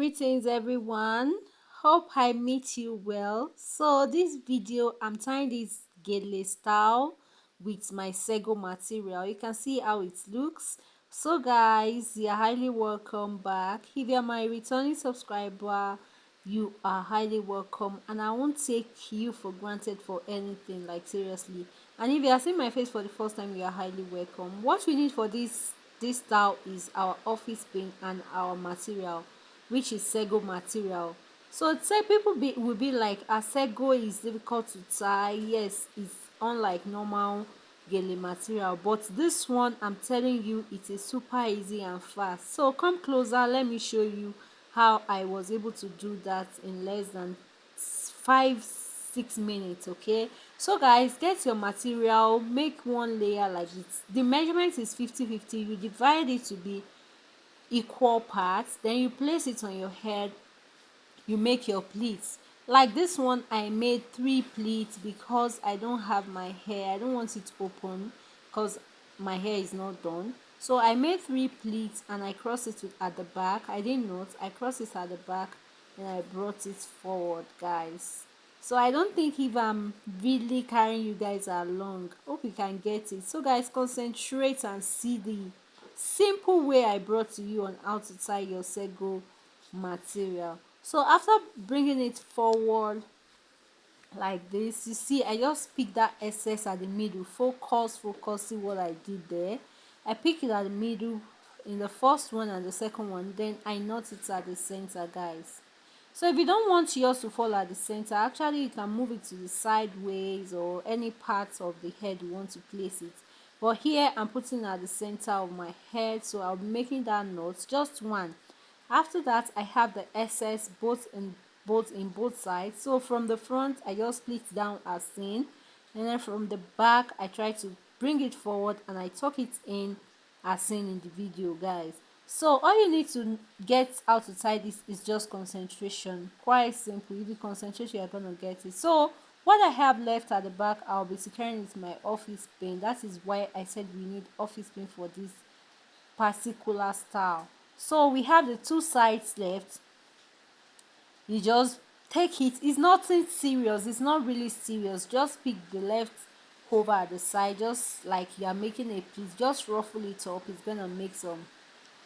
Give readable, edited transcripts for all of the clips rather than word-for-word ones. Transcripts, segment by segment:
Greetings everyone. Hope I meet you well. So this video I'm tying this gele style with my sego material. You can see how it looks. So guys, you're highly welcome back. If you're my returning subscriber, you are highly welcome, and I won't take you for granted for anything, like seriously. And if you are seeing my face for the first time, you are highly welcome. What we need for this style is our office paint and our material, which is sego material. So say people will be like, a sego is difficult to tie. Yes, it's unlike normal gele material, but this one, I'm telling you, it is super easy and fast. So come closer, let me show you how I was able to do that in less than 5-6 minutes. Okay, so guys, get your material, make one layer like this. The measurement is 50-50. You divide it to be equal parts, then you place it on your head. You make your pleats. Like this one, I made 3 pleats because I don't have my hair, I don't want it open because my hair is not done. So I made 3 pleats and I crossed it at the back. I didn't note, I crossed it at the back and I brought it forward, guys. So I don't think if I'm really carrying you guys along, hope you can get it. So guys, concentrate and see the simple way I brought to you on how to tie your sego material. So after bringing it forward like this, you see I just pick that excess at the middle. Focus, see what I did there. I pick it at the middle in the first one and the second one, then I knot it at the center, guys. So if you don't want yours to fall at the center, actually you can move it to the sideways or any parts of the head you want to place it. But here I'm putting at the center of my head, so I'll be making that knot, just one. After that, I have the excess both sides. So from the front, I just split down as seen, and then from the back, I try to bring it forward and I tuck it in as seen in the video, guys. So all you need to get how to tie this is just concentration. Quite simple. If you concentrate, you are gonna get it. So what I have left at the back, I'll be securing with my office pin. That is why I said we need office pin for this particular style. So we have the 2 sides left. You just take it. It's nothing serious, it's not really serious. Just pick the left over at the side, just like you are making a pleat. Just ruffle it up. It's gonna make some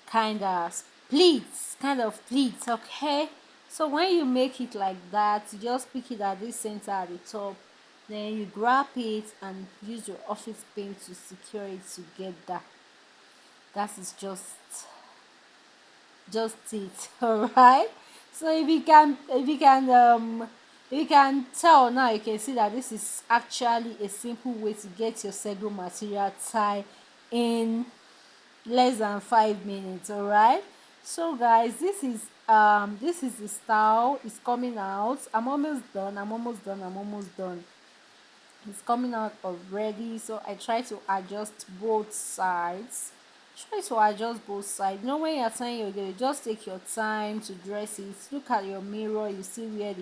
kind of pleats. Okay, so when you make it like that, you just pick it at this center at the top, then you grab it and use your office paint to secure it together. That is just it. All right, so if you can tell now, you can see that this is actually a simple way to get your sego material tie in less than 5 minutes. All right, so guys, this is the style. It's coming out. I'm almost done. It's coming out already. So I try to adjust both sides. You know, when you're tying your hair, just take your time to dress it. Look at your mirror, you see where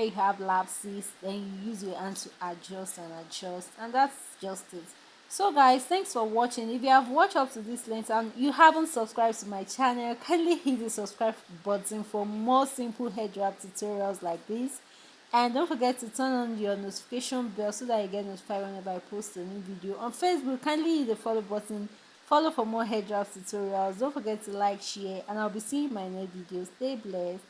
you have lapses, then you use your hand to adjust, and that's just it. So guys, thanks for watching. If you have watched up to this length and you haven't subscribed to my channel, kindly hit the subscribe button for more simple hair wrap tutorials like this. And don't forget to turn on your notification bell so that you get notified whenever I post a new video. On Facebook, kindly hit the follow button. Follow for more hair draft tutorials. Don't forget to like, share, and I'll be seeing you in my next video. Stay blessed.